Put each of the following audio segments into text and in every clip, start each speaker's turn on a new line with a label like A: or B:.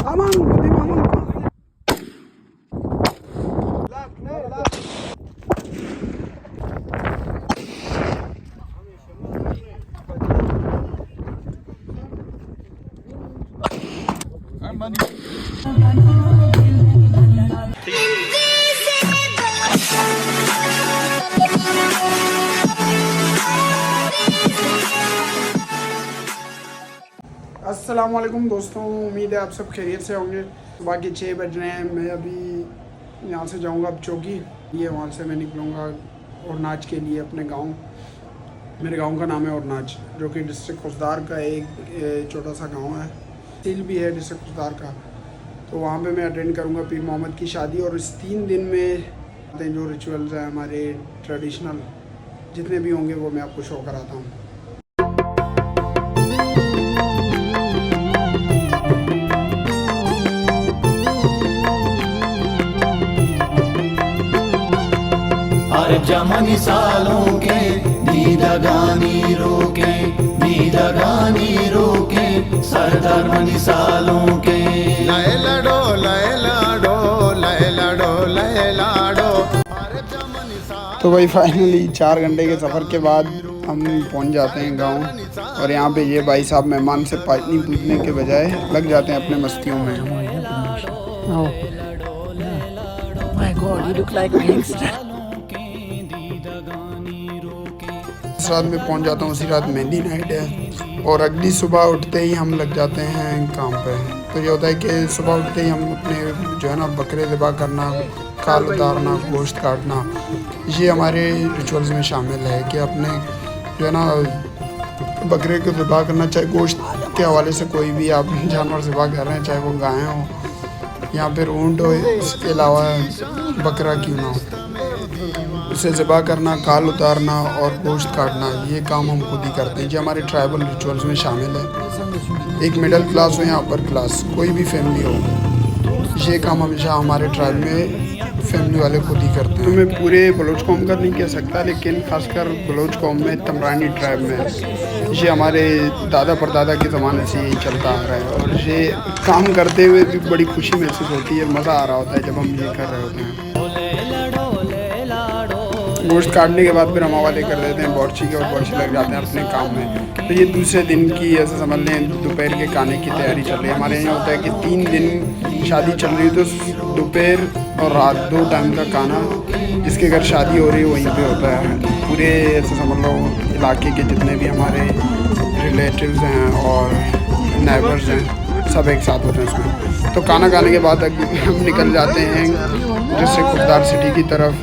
A: Aman, gudi aman. अस्सलाम वालेकुम दोस्तों, उम्मीद है आप सब खैरियत से होंगे। सुबह के 6 बज रहे हैं। मैं अभी यहाँ से जाऊँगा अब चौकी, ये वहाँ से मैं निकलूँगा औरनाच के लिए अपने गांव। मेरे गांव का नाम है औरनाच, जो कि डिस्ट्रिक्ट खुसदार का एक छोटा सा गांव है, तहसील भी है डिस्ट्रिक्ट खुसदार का। तो वहाँ पे मैं अटेंड करूँगा पीर मोहम्मद की शादी। और इस 3 दिन में जो रिचुअल्स हैं हमारे ट्रेडिशनल जितने भी होंगे वो मैं आपको शो कराता हूँ।
B: जमनी सालों के दीदगानी रोके सरदार मनी सालों के लैलाडो लैलाडो लैलाडो लैलाडो।
A: तो भाई फाइनली 4 घंटे के सफ़र के बाद हम पहुंच जाते हैं गांव। और यहाँ पे ये भाई साहब मेहमान से पानी पूछने के बजाय लग जाते हैं अपने मस्तियों में।
C: My God, you look like an youngster.
A: इस रात में पहुंच जाता हूँ, उसी रात मेहंदी नाइट है। और अगली सुबह उठते ही हम लग जाते हैं काम पे। तो ये होता है कि सुबह उठते ही हम अपने जो है ना बकरे ज़िबा करना, खाल उतारना, गोश्त काटना, ये हमारे रिचुअल्स में शामिल है कि अपने जो है ना बकरे को ज़िबा करना, चाहे गोश्त के हवाले से कोई भी आप जानवर ज़िबा कर रहे हैं, चाहे वो गायें हो या फिर ऊँट हो, इसके अलावा बकरा क्यों ना हो, उसे ज़िबा करना, खाल उतारना और गोश्त काटना, ये काम हम खुद ही करते हैं। ये हमारे ट्राइबल रिचुअल्स में शामिल है। एक मिडिल क्लास हो या अपर क्लास, कोई भी फैमिली हो, ये काम हमेशा हमारे ट्राइब में फैमिली वाले खुद ही करते हैं। तो मैं पूरे बलोच कौम का नहीं कह सकता, लेकिन खासकर बलोच कौम में तमरानी ट्राइब में ये हमारे दादा परदादा के ज़माने से यही चलता आ रहा है। और ये काम करते हुए भी बड़ी खुशी महसूस होती है, मज़ा आ रहा होता है जब हम ये कर रहे होते हैं। गोश्त काटने के बाद फिर हम हवाले कर देते हैं बॉर्ची के, और बॉर्ची लग जाते हैं अपने काम में। तो ये दूसरे दिन की ऐसे समझ लें दोपहर के खाने की तैयारी चल रही है। हमारे यहाँ होता है कि 3 दिन शादी चल रही है, तो दोपहर और रात 2 टाइम का खाना जिसके घर शादी हो रही है वहीं पे होता है। पूरे ऐसे समझ लो इलाके के जितने भी हमारे रिलेटिव्स हैं और नेबर्स हैं सब एक साथ होते हैं उसमें। तो खाना खाने के बाद हम निकल जाते हैं डिस्ट्रिक्ट खुसदार सिटी की तरफ।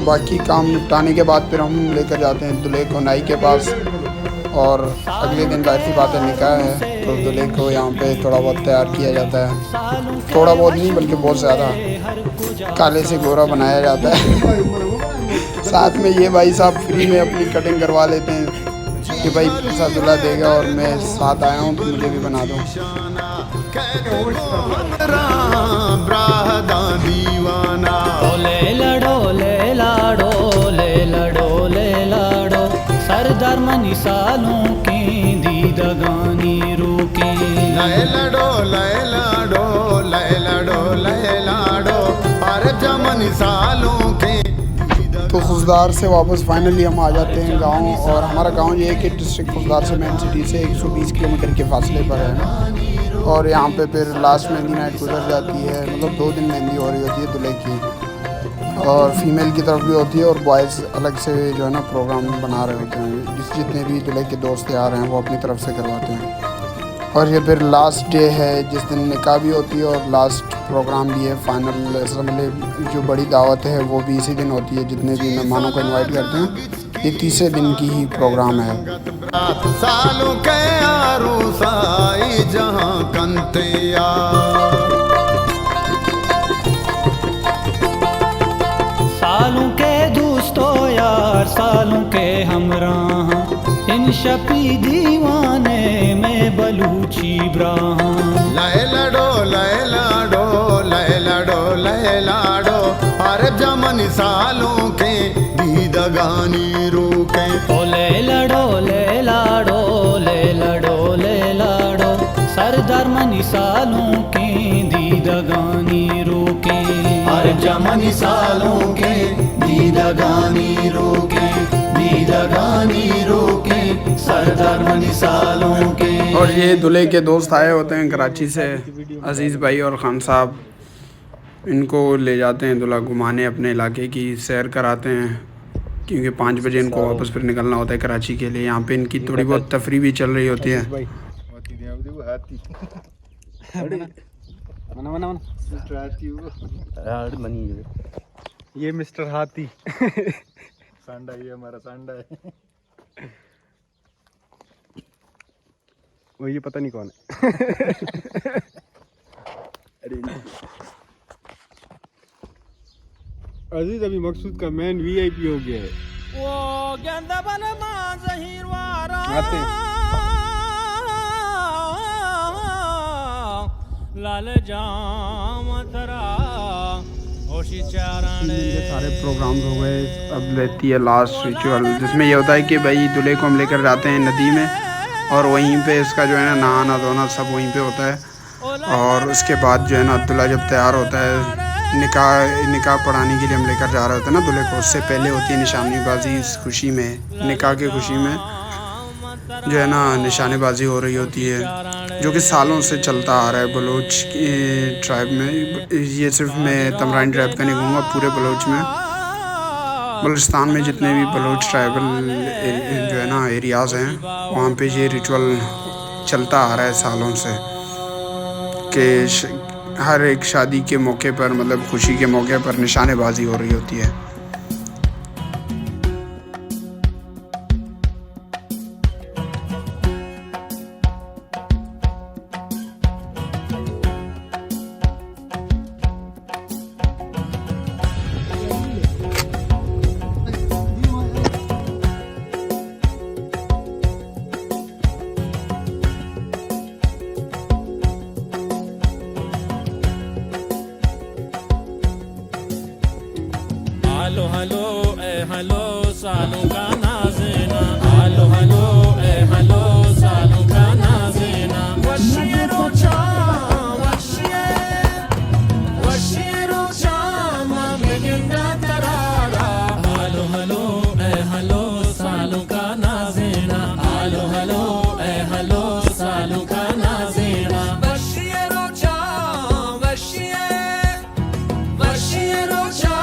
A: बाकी काम निपटाने के बाद फिर हम लेकर जाते हैं दूल्हे को नाई के पास। और अगले दिन जाहिर सी बात है निकाह है, तो दूल्हे को यहाँ पे थोड़ा बहुत तैयार किया जाता है। थोड़ा बहुत नहीं बल्कि बहुत ज़्यादा काले से गोरा बनाया जाता है। साथ में ये भाई साहब फ्री में अपनी कटिंग करवा लेते हैं कि भाई पैसा दूल्हा देगा और मैं साथ आया हूँ तो मुझे भी बना दो।
B: सरदार मनी सालों के दीदगानी रोके लैलाडो लैलाडो लैलाडो लैलाडो अरे जमनी सालों के।
A: तो खुसदार से वापस फाइनली हम आ जाते हैं गांव। और हमारा गांव ये है कि डिस्ट्रिक्ट खुसदार से मेन सिटी से 120 किलोमीटर के फासले पर है। और यहाँ पे फिर लास्ट मेहंदी नाइट गुजर जाती है, मतलब 2 दिन मेहंदी हो रही होती है दूल्हे की, और फीमेल की तरफ भी होती है। और बॉयज़ अलग से जो है ना प्रोग्राम बना रहे होते हैं, जितने भी दूल्हे के दोस्त यार हैं वो अपनी तरफ से करवाते हैं। और ये फिर लास्ट डे है जिस दिन निकाह भी होती है और लास्ट प्रोग्राम भी है फाइनल। मतलब जो बड़ी दावत है वो भी इसी दिन होती है, जितने भी मेहमानों को इनवाइट करते हैं ये तीसरे दिन की ही प्रोग्राम है।
B: सालों के आरूसाई जहां कंतिया सालों के दोस्तों यार सालों के हमराह इन शपी दीवाने में बलूची ब्राह लैलाडो लैलाडो लैलाडो लैलाडो अरे जमनी सालों के दीदगानी रोके ओ लैलाडो लैलाडो लैलाडो लैलाडो सरदार सरदार मनी सालों के दीदगानी रोके,
D: हर जमनी सालों के दीदगानी रोके, दीदगानी रोके, सरदार मनी सालों के।
A: और ये दूल्हे के दोस्त आए होते हैं कराची से, अजीज़ भाई और ख़ान साहब। इनको ले जाते हैं दूल्हा घुमाने, अपने इलाके की सैर कराते हैं, क्योंकि 5 बजे इनको वापस फिर निकलना होता है कराची के लिए। यहाँ पे इनकी थोड़ी बहुत तफरी भी चल रही होती है।
E: ये मिस्टर हाथी
D: सांडा, ये हमारा सांडा है।
E: वो ये पता नहीं कौन है। अजीज अभी मकसूद का मैन वीआईपी हो गया है।
B: वो गेंदा बन ज़हीरवारा
E: आते हैं।
B: लाल जाम तरा होशी चारण।
A: ये सारे प्रोग्राम्स हो गए, अब रहती है लास्ट रिचुअल, जिसमें ये होता है कि भाई दूल्हे को हम लेकर जाते हैं नदी में, और वहीं पे इसका जो है ना नहाना धोना सब वहीं पे होता है। और उसके बाद जो है ना दूल्हा जब तैयार होता है, निकाह पढ़ाने के लिए हम लेकर जा रहे होते हैं ना दूल्हे को, उससे पहले होती है निशानेबाजी। इस खुशी में, निकाह की खुशी में जो है ना निशानेबाजी हो रही होती है, जो कि सालों से चलता आ रहा है बलोच ट्राइब में। ये सिर्फ मैं तमराइन ट्राइब का नहीं कहूँगा, पूरे बलोच में, बलूचिस्तान में जितने भी बलोच ट्राइबल जो है ना एरियाज़ हैं, वहाँ पे ये रिचुअल चलता आ रहा है सालों से, कि हर एक शादी के मौके पर, मतलब खुशी के मौके पर निशानेबाजी हो रही होती है।
B: हालो हालो ए हालो सालों का नाज़ेना, हालो हालो ए हालो सालों का नाज़ेना। वशिए रोचा वशिए रोचा मामे गिंदा तरारा। हालो हालो ए हालो सालों का नाज़ेना, हालो हालो ए हालो सालों का नाज़ेना। वशिए रोचा वशिए रोचा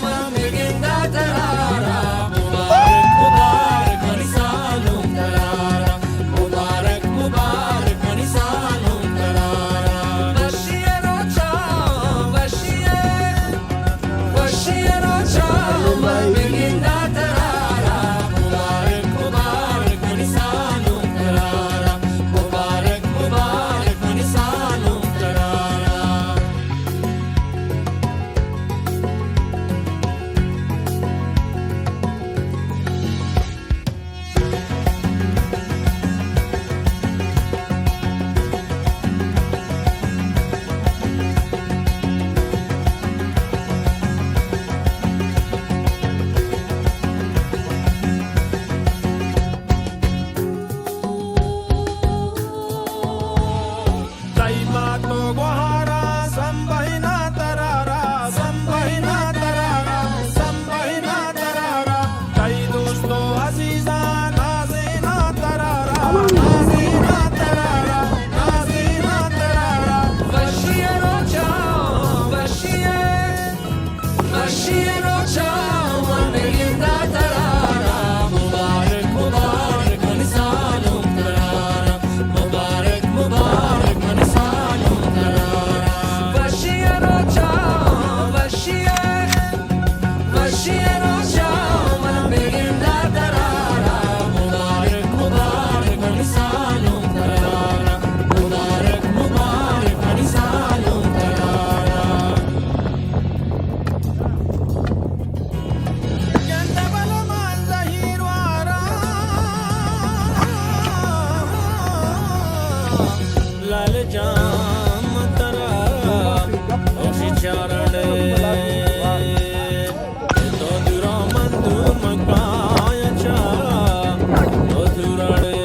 B: मामे गिंदा तरारा। मुबारक मुबारक मनी सालों तरारा, मुबारक मुबारक मनी सालों तरारा। वशिए रोचा वशिए रोचा मामे गिंदा तरारा। मुबारक मुबारक मनी सालों तरारा, मुबारक मुबारक मनी सालों तरारा। Taimato Guahara, Sambahina Tarara, Sambahina Tarara, Sambahina Tarara. Tai dosto Aziza, Nazina Tarara, Nazina Tarara, Nazina Tarara. Vashie Rocha, Vashie Rocha, Mameginda Tarara. Mubarak Mubarak Mani Salum Tarara, Mubarak Mubarak Mani Salum Tarara. Vashie Rocha, Vashie Rocha, Mameginda Tarara. Mubarak Mubarak Mani Salum Tarara, Mubarak Mubarak Mani Salum Tarara. Ganda balaman zahirwara, lal jam tara hoshi charane. To dura mandu magaya cha, to durane.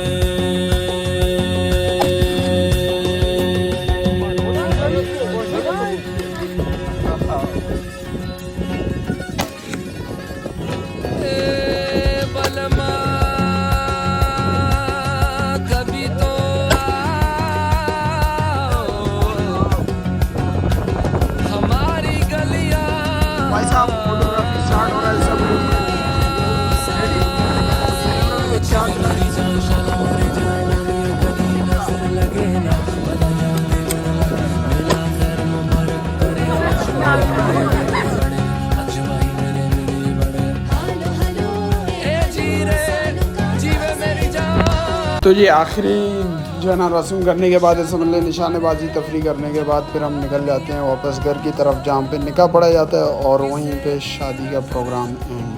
A: तो ये आखिरी जो है ना रस्म करने के बाद समझ लें निशानेबाजी तफरी करने के बाद फिर हम निकल जाते हैं वापस घर की तरफ, जहाँ पे निकाह पड़ा जाता है और वहीं पे शादी का प्रोग्राम एंड।